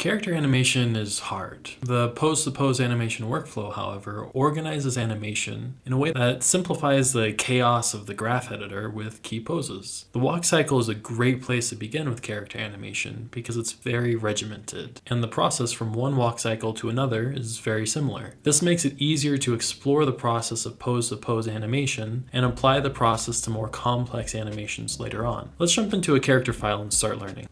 Character animation is hard. The pose-to-pose animation workflow, however, organizes animation in a way that simplifies the chaos of the graph editor with key poses. The walk cycle is a great place to begin with character animation because it's very regimented, and the process from one walk cycle to another is very similar. This makes it easier to explore the process of pose-to-pose animation and apply the process to more complex animations later on. Let's jump into a character file and start learning.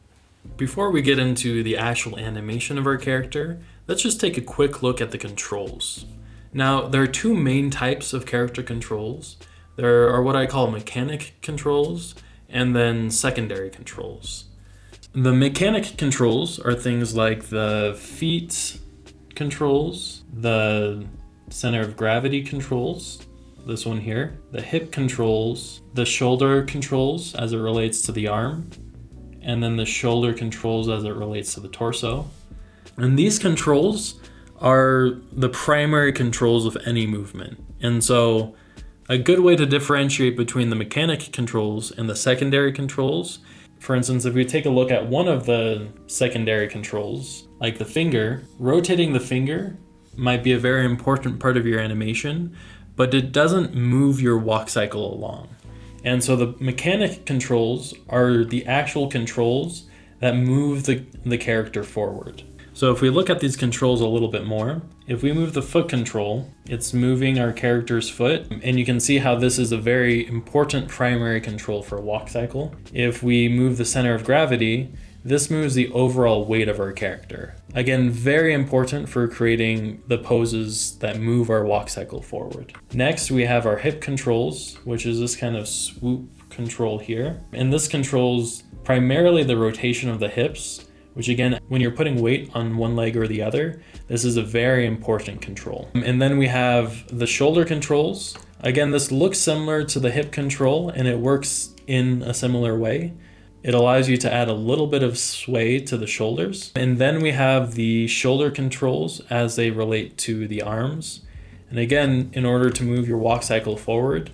Before we get into the actual animation of our character, let's just take a quick look at the controls. Now, there are two main types of character controls. There are what I call mechanic controls and then secondary controls. The mechanic controls are things like the feet controls, the center of gravity controls, this one here, the hip controls, the shoulder controls as it relates to the arm, and then the shoulder controls as it relates to the torso. And these controls are the primary controls of any movement. And so a good way to differentiate between the mechanic controls and the secondary controls, for instance, if we take a look at one of the secondary controls, like the finger, rotating the finger might be a very important part of your animation, but it doesn't move your walk cycle along. And so the mechanic controls are the actual controls that move the character forward. So if we look at these controls a little bit more, if we move the foot control, it's moving our character's foot, and you can see how this is a very important primary control for a walk cycle. If we move the center of gravity, this moves the overall weight of our character. Again, very important for creating the poses that move our walk cycle forward. Next, we have our hip controls, which is this kind of swoop control here. And this controls primarily the rotation of the hips, which again, when you're putting weight on one leg or the other, this is a very important control. And then we have the shoulder controls. Again, this looks similar to the hip control and it works in a similar way. It allows you to add a little bit of sway to the shoulders. And then we have the shoulder controls as they relate to the arms. And again, in order to move your walk cycle forward,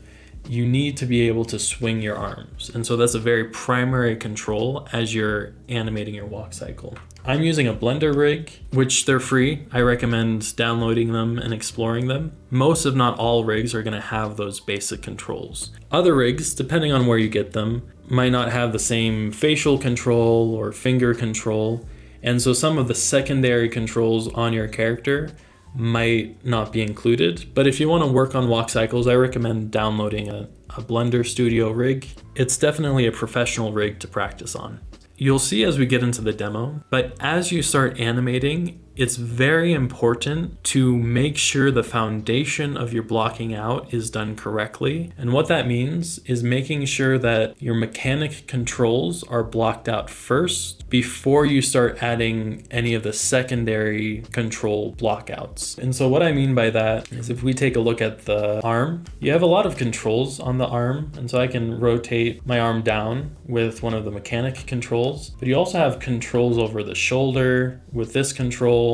you need to be able to swing your arms. And so that's a very primary control as you're animating your walk cycle. I'm using a Blender rig, which they're free. I recommend downloading them and exploring them. Most, if not all, rigs are gonna have those basic controls. Other rigs, depending on where you get them, might not have the same facial control or finger control. And so some of the secondary controls on your character might not be included. But if you want to work on walk cycles, I recommend downloading a Blender Studio rig. It's definitely a professional rig to practice on. You'll see as we get into the demo, but as you start animating, it's very important to make sure the foundation of your blocking out is done correctly. And what that means is making sure that your mechanic controls are blocked out first before you start adding any of the secondary control blockouts. And so what I mean by that is if we take a look at the arm, you have a lot of controls on the arm. And so I can rotate my arm down with one of the mechanic controls, but you also have controls over the shoulder with this control.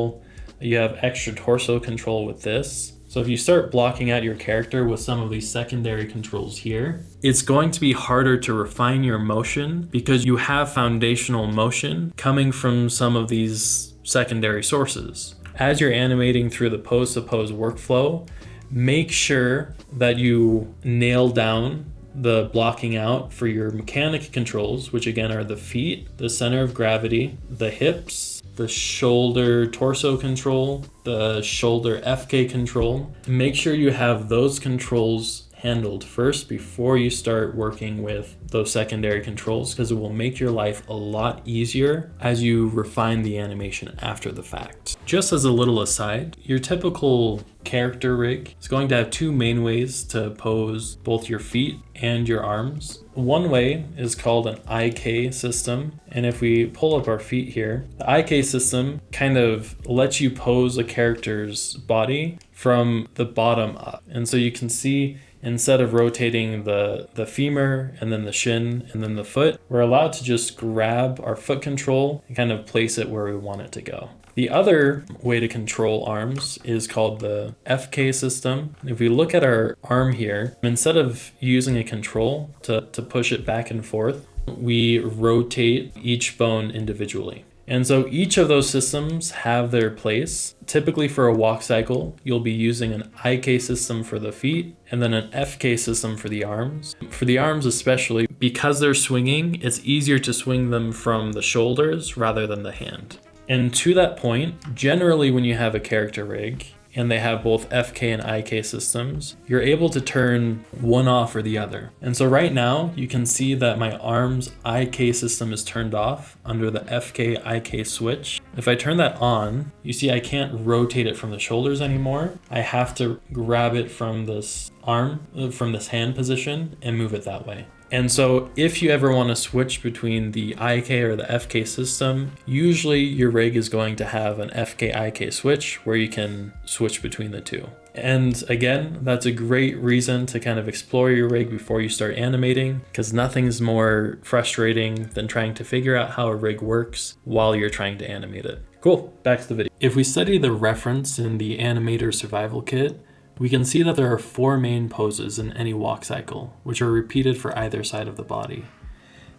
You have extra torso control with this. So if you start blocking out your character with some of these secondary controls here, it's going to be harder to refine your motion because you have foundational motion coming from some of these secondary sources. As you're animating through the pose-to-pose workflow, make sure that you nail down the blocking out for your mechanic controls, which again are the feet, the center of gravity, the hips, the shoulder torso control, the shoulder FK control. Make sure you have those controls handled first before you start working with those secondary controls, because it will make your life a lot easier as you refine the animation after the fact. Just as a little aside, your typical character rig is going to have two main ways to pose both your feet and your arms. One way is called an IK system. And if we pull up our feet here, the IK system kind of lets you pose a character's body from the bottom up. And so you can see instead of rotating the femur and then the shin and then the foot, we're allowed to just grab our foot control and kind of place it where we want it to go. The other way to control arms is called the FK system. If we look at our arm here, instead of using a control to push it back and forth, we rotate each bone individually. And so each of those systems have their place. Typically for a walk cycle, you'll be using an IK system for the feet and then an FK system for the arms. For the arms especially, because they're swinging, it's easier to swing them from the shoulders rather than the hand. And to that point, generally when you have a character rig and they have both FK and IK systems, you're able to turn one off or the other. And so right now you can see that my arms IK system is turned off under the FK IK switch. If I turn that on, you see I can't rotate it from the shoulders anymore. I have to grab it from this arm, from this hand position and move it that way. And so if you ever want to switch between the IK or the FK system, usually your rig is going to have an FK IK switch where you can switch between the two. And again, that's a great reason to kind of explore your rig before you start animating, because nothing's more frustrating than trying to figure out how a rig works while you're trying to animate it. Cool, back to the video. If we study the reference in the Animator Survival Kit, we can see that there are 4 main poses in any walk cycle, which are repeated for either side of the body.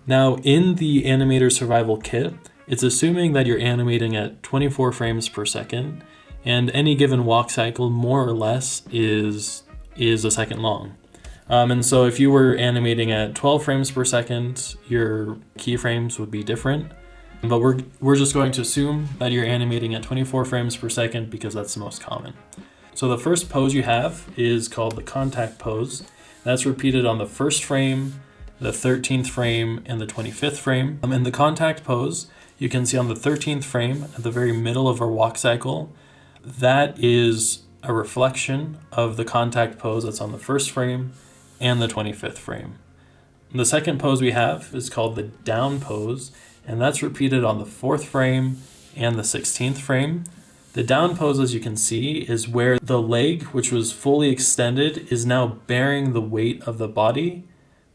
Now, in the Animator Survival Kit, it's assuming that you're animating at 24 frames per second, and any given walk cycle, more or less, is a second long. And so if you were animating at 12 frames per second, your keyframes would be different. But we're just going to assume that you're animating at 24 frames per second because that's the most common. So the first pose you have is called the contact pose. That's repeated on the first frame, the 13th frame, and the 25th frame. In the contact pose, you can see on the 13th frame, at the very middle of our walk cycle, that is a reflection of the contact pose that's on the first frame and the 25th frame. The second pose we have is called the down pose, and that's repeated on the 4th frame and the 16th frame. The down pose, as you can see, is where the leg, which was fully extended, is now bearing the weight of the body,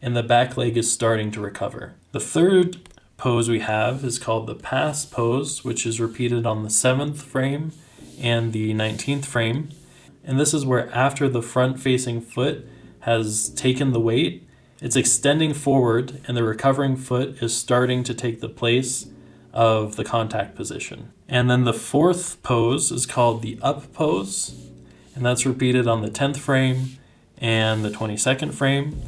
and the back leg is starting to recover. The third pose we have is called the pass pose, which is repeated on the 7th frame and the 19th frame. And this is where after the front-facing foot has taken the weight, it's extending forward, and the recovering foot is starting to take the place of the contact position. And then the fourth pose is called the up pose, and that's repeated on the 10th frame and the 22nd frame.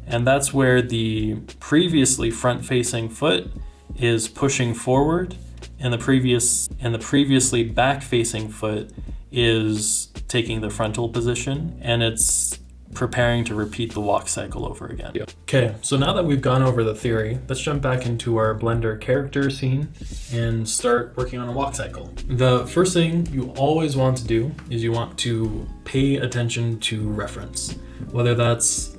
And that's where the previously front-facing foot is pushing forward, and the previously back-facing foot is taking the frontal position, and it's preparing to repeat the walk cycle over again. Okay, so now that we've gone over the theory, let's jump back into our Blender character scene and start working on a walk cycle. The first thing you always want to do is you want to pay attention to reference, whether that's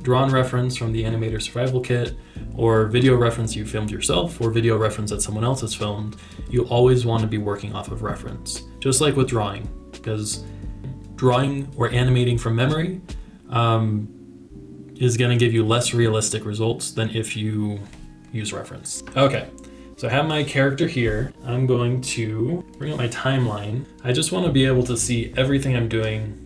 drawn reference from the Animator Survival Kit, or video reference you filmed yourself, or video reference that someone else has filmed. You always want to be working off of reference, just like with drawing, because drawing or animating from memory is going to give you less realistic results than if you use reference. Okay, so I have my character here. I'm going to bring up my timeline. I just want to be able to see everything I'm doing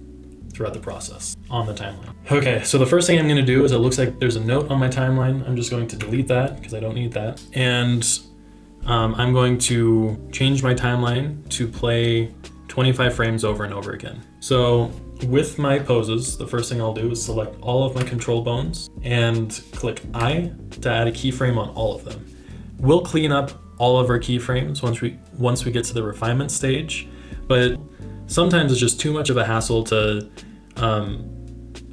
throughout the process on the timeline. Okay, so the first thing I'm going to do is, it looks like there's a note on my timeline. I'm just going to delete that because I don't need that. And I'm going to change my timeline to play 25 frames over and over again. So with my poses, the first thing I'll do is select all of my control bones and click I to add a keyframe on all of them. We'll clean up all of our keyframes once we get to the refinement stage, but sometimes it's just too much of a hassle to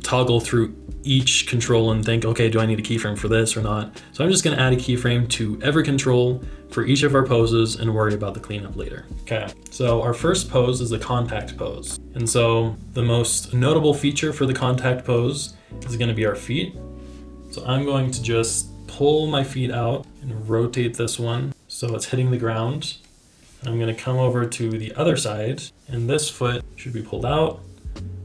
toggle through each control and think, okay, do I need a keyframe for this or not? So I'm just gonna add a keyframe to every control for each of our poses and worry about the cleanup later. Okay, so our first pose is the contact pose. And so the most notable feature for the contact pose is gonna be our feet. So I'm going to just pull my feet out and rotate this one so it's hitting the ground. And I'm gonna come over to the other side, and this foot should be pulled out.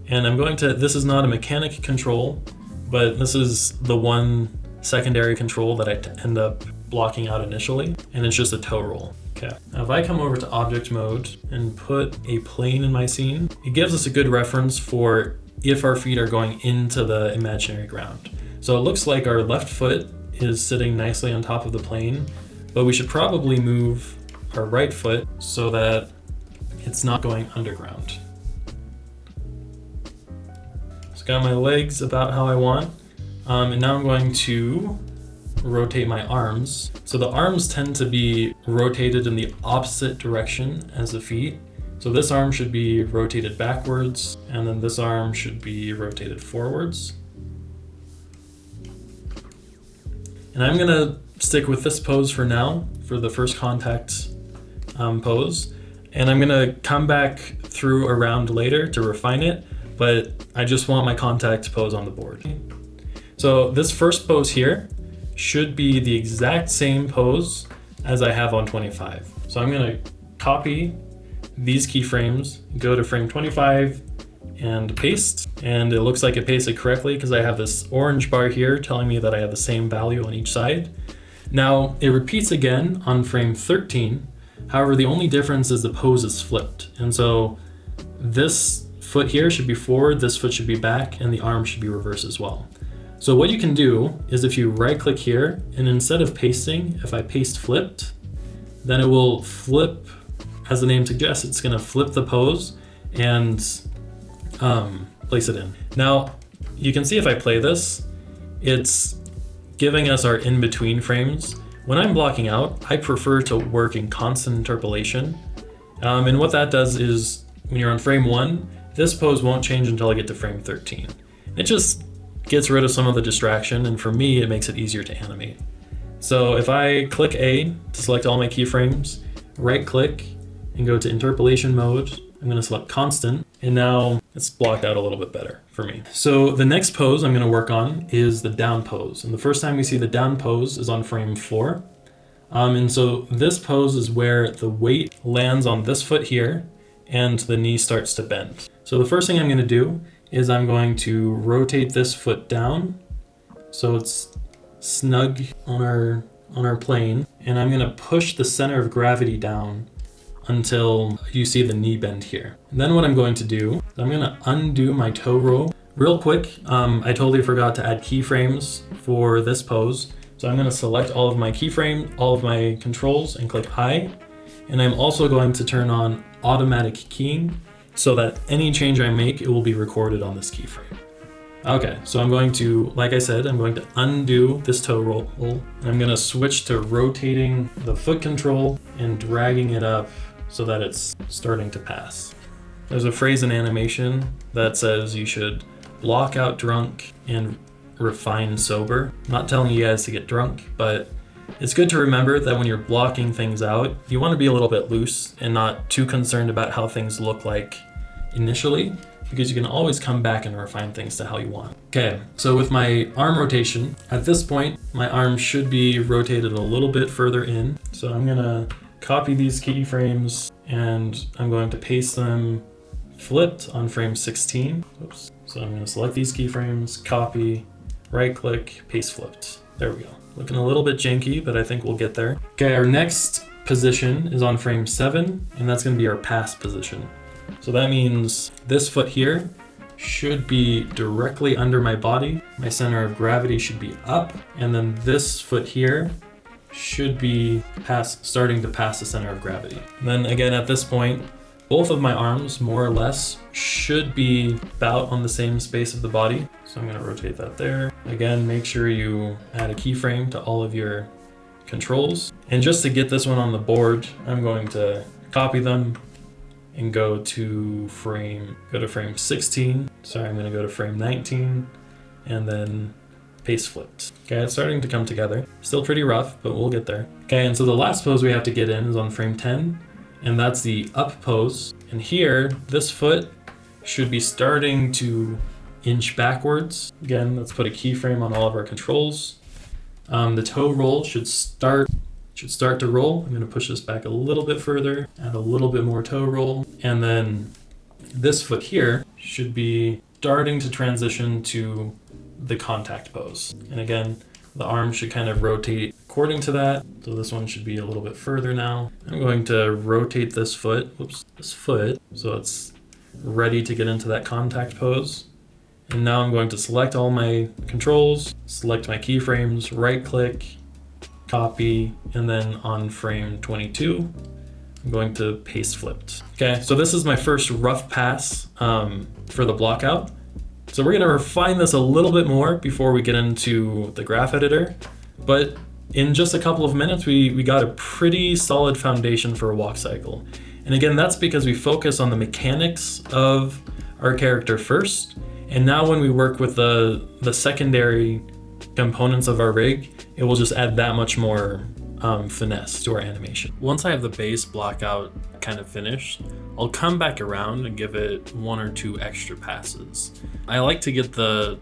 And I'm going to, this is not a mechanic control, but this is the one secondary control that I end up blocking out initially, and it's just a toe roll. Okay, now if I come over to object mode and put a plane in my scene, it gives us a good reference for if our feet are going into the imaginary ground. So it looks like our left foot is sitting nicely on top of the plane, but we should probably move our right foot so that it's not going underground. So got my legs about how I want. And now I'm going to rotate my arms. So the arms tend to be rotated in the opposite direction as the feet. So this arm should be rotated backwards, and then this arm should be rotated forwards. And I'm gonna stick with this pose for now, for the first contact pose. And I'm gonna come back through around later to refine it, but I just want my contact pose on the board. So this first pose here should be the exact same pose as I have on 25. So I'm gonna copy these keyframes, go to frame 25 and paste. And it looks like it pasted correctly because I have this orange bar here telling me that I have the same value on each side. Now it repeats again on frame 13. However, the only difference is the pose is flipped. And so this foot here should be forward, this foot should be back, and the arm should be reversed as well. So what you can do is if you right click here, and instead of pasting, if I paste flipped, then it will flip, as the name suggests, it's gonna flip the pose and place it in. Now, you can see if I play this, it's giving us our in-between frames. When I'm blocking out, I prefer to work in constant interpolation. And what that does is, when you're on frame 1, this pose won't change until I get to frame 13. It just gets rid of some of the distraction, and for me, it makes it easier to animate. So if I click A to select all my keyframes, right click, and go to interpolation mode, I'm gonna select constant, and now it's blocked out a little bit better for me. So the next pose I'm gonna work on is the down pose. And the first time we see the down pose is on frame 4. And so this pose is where the weight lands on this foot here and the knee starts to bend. So the first thing I'm gonna do is I'm going to rotate this foot down so it's snug on our plane, and I'm gonna push the center of gravity down until you see the knee bend here. And then what I'm going to do is I'm gonna undo my toe roll. Real quick, I totally forgot to add keyframes for this pose. So I'm gonna select all of my keyframe, all of my controls, and click I. And I'm also going to turn on automatic keying so that any change I make, it will be recorded on this keyframe. Okay, so I'm going to, like I said, I'm going to undo this toe roll. I'm gonna switch to rotating the foot control and dragging it up so that it's starting to pass. There's a phrase in animation that says you should block out drunk and refine sober. I'm not telling you guys to get drunk, but it's good to remember that when you're blocking things out, you want to be a little bit loose and not too concerned about how things look like initially, because you can always come back and refine things to how you want. Okay, so with my arm rotation, at this point, my arm should be rotated a little bit further in. So I'm gonna copy these keyframes and I'm going to paste them flipped on frame 16. Oops. So I'm gonna select these keyframes, copy, right click, paste flipped. There we go. Looking a little bit janky, but I think we'll get there. Okay, our next position is on frame 7, and that's gonna be our pass position. So that means this foot here should be directly under my body. My center of gravity should be up, and then this foot here should be starting to pass the center of gravity. And then again, at this point, both of my arms, more or less, should be about on the same space of the body. So I'm gonna rotate that there. Again, make sure you add a keyframe to all of your controls. And just to get this one on the board, I'm going to copy them and go to frame 16. Sorry, I'm gonna go to frame 19 and then paste flipped. Okay, it's starting to come together. Still pretty rough, but we'll get there. Okay, and so the last pose we have to get in is on frame 10, and that's the up pose. And here, this foot should be starting to inch backwards. Again, let's put a keyframe on all of our controls. The toe roll should start to roll. I'm gonna push this back a little bit further, add a little bit more toe roll, and then this foot here should be starting to transition to the contact pose. And again, the arm should kind of rotate according to that. So this one should be a little bit further now. I'm going to rotate this foot, so it's ready to get into that contact pose. And now I'm going to select all my controls, select my keyframes, right click, copy, and then on frame 22, I'm going to paste flipped. Okay, so this is my first rough pass for the blockout. So we're gonna refine this a little bit more before we get into the graph editor, but in just a couple of minutes, we got a pretty solid foundation for a walk cycle. And again, that's because we focus on the mechanics of our character first. And now when we work with the secondary components of our rig, it will just add that much more finesse to our animation. Once I have the base blockout kind of finished, I'll come back around and give it 1 or 2 extra passes. I like to get the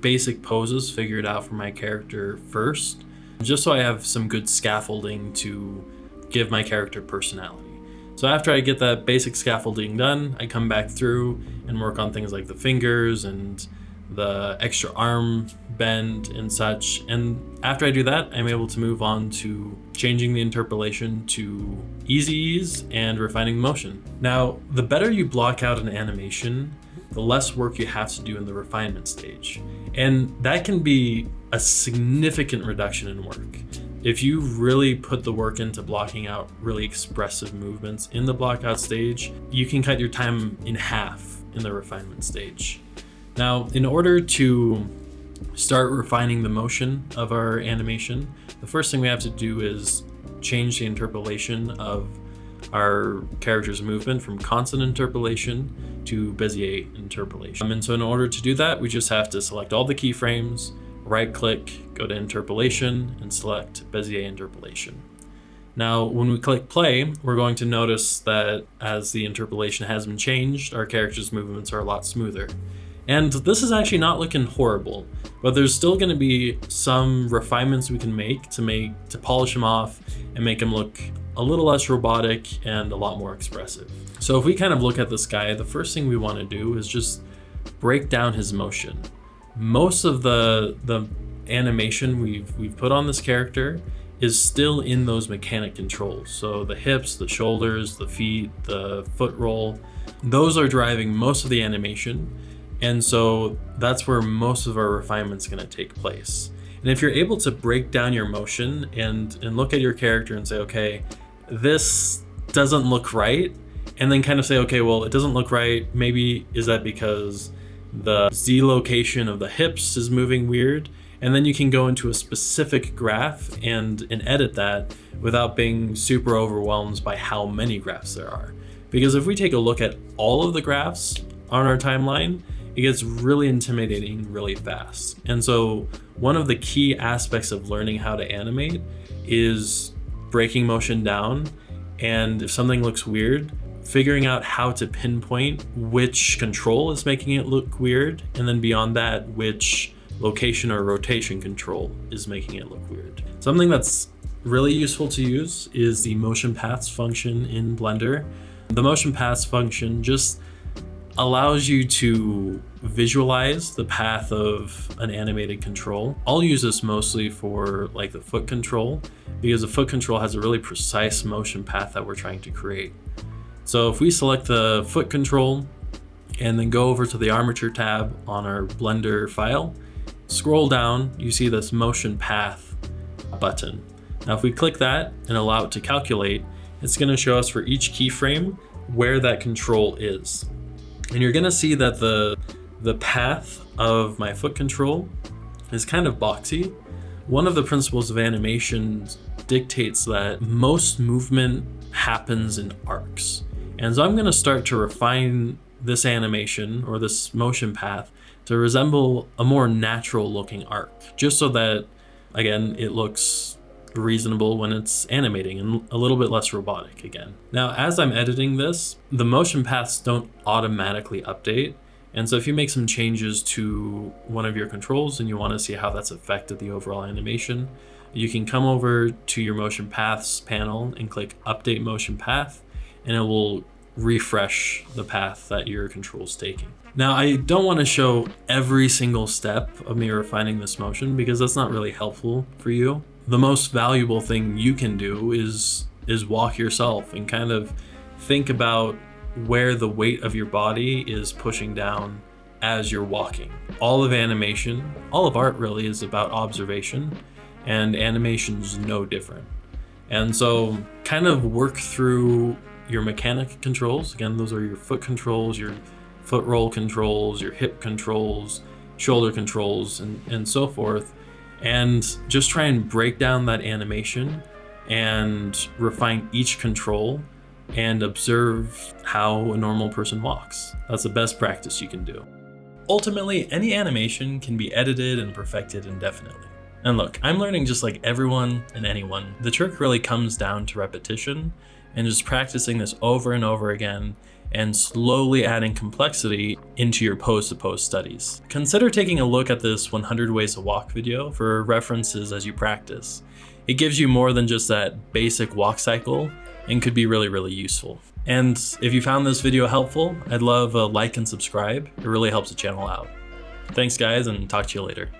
basic poses figured out for my character first, just so I have some good scaffolding to give my character personality. So after I get that basic scaffolding done, I come back through and work on things like the fingers and the extra arm bend and such. And after I do that, I'm able to move on to changing the interpolation to easy ease and refining motion. Now, the better you block out an animation, the less work you have to do in the refinement stage. And that can be a significant reduction in work. If you really put the work into blocking out really expressive movements in the blockout stage, you can cut your time in half in the refinement stage. Now, in order to start refining the motion of our animation, the first thing we have to do is change the interpolation of our character's movement from constant interpolation to Bezier interpolation. And so in order to do that, we just have to select all the keyframes, right click, go to interpolation, and select Bezier interpolation. Now, when we click play, we're going to notice that as the interpolation has been changed, our character's movements are a lot smoother. And this is actually not looking horrible, but there's still going to be some refinements we can make to polish him off and make him look a little less robotic and a lot more expressive. So if we kind of look at this guy, the first thing we want to do is just break down his motion. Most of the animation we've put on this character is still in those mechanic controls. So the hips, the shoulders, the feet, the foot roll, those are driving most of the animation. And so that's where most of our refinement's gonna take place. And if you're able to break down your motion and look at your character and say, okay, this doesn't look right, and then kind of say, okay, well, it doesn't look right. Maybe is that because the Z location of the hips is moving weird? And then you can go into a specific graph and edit that without being super overwhelmed by how many graphs there are. Because if we take a look at all of the graphs on our timeline, it gets really intimidating really fast. And so one of the key aspects of learning how to animate is breaking motion down. And if something looks weird, figuring out how to pinpoint which control is making it look weird. And then beyond that, which location or rotation control is making it look weird. Something that's really useful to use is the motion paths function in Blender. The motion paths function just allows you to visualize the path of an animated control. I'll use this mostly for like the foot control, because the foot control has a really precise motion path that we're trying to create. So if we select the foot control and then go over to the armature tab on our Blender file, scroll down, you see this motion path button. Now if we click that and allow it to calculate, it's going to show us for each keyframe where that control is. And you're gonna see that the path of my foot control is kind of boxy. One of the principles of animation dictates that most movement happens in arcs. And so I'm gonna start to refine this animation or this motion path to resemble a more natural looking arc, just so that, again, it looks reasonable when it's animating and a little bit less robotic again. Now, as I'm editing this, the motion paths don't automatically update. And so if you make some changes to one of your controls and you want to see how that's affected the overall animation, you can come over to your motion paths panel and click update motion path, and it will refresh the path that your control's taking. Now, I don't want to show every single step of me refining this motion because that's not really helpful for you. The most valuable thing you can do is walk yourself and kind of think about where the weight of your body is pushing down as you're walking. All of animation, all of art really is about observation. and animation's no different. And so kind of work through your mechanic controls. Again, those are your foot controls, your foot roll controls, your hip controls, shoulder controls, and so forth. And just try and break down that animation and refine each control and observe how a normal person walks. That's the best practice you can do. Ultimately, any animation can be edited and perfected indefinitely. And look, I'm learning just like everyone and anyone. The trick really comes down to repetition and just practicing this over and over again and slowly adding complexity into your pose-to-pose studies. Consider taking a look at this 100 Ways to Walk video for references as you practice. It gives you more than just that basic walk cycle and could be really, really useful. And if you found this video helpful, I'd love a like and subscribe. It really helps the channel out. Thanks guys, and talk to you later.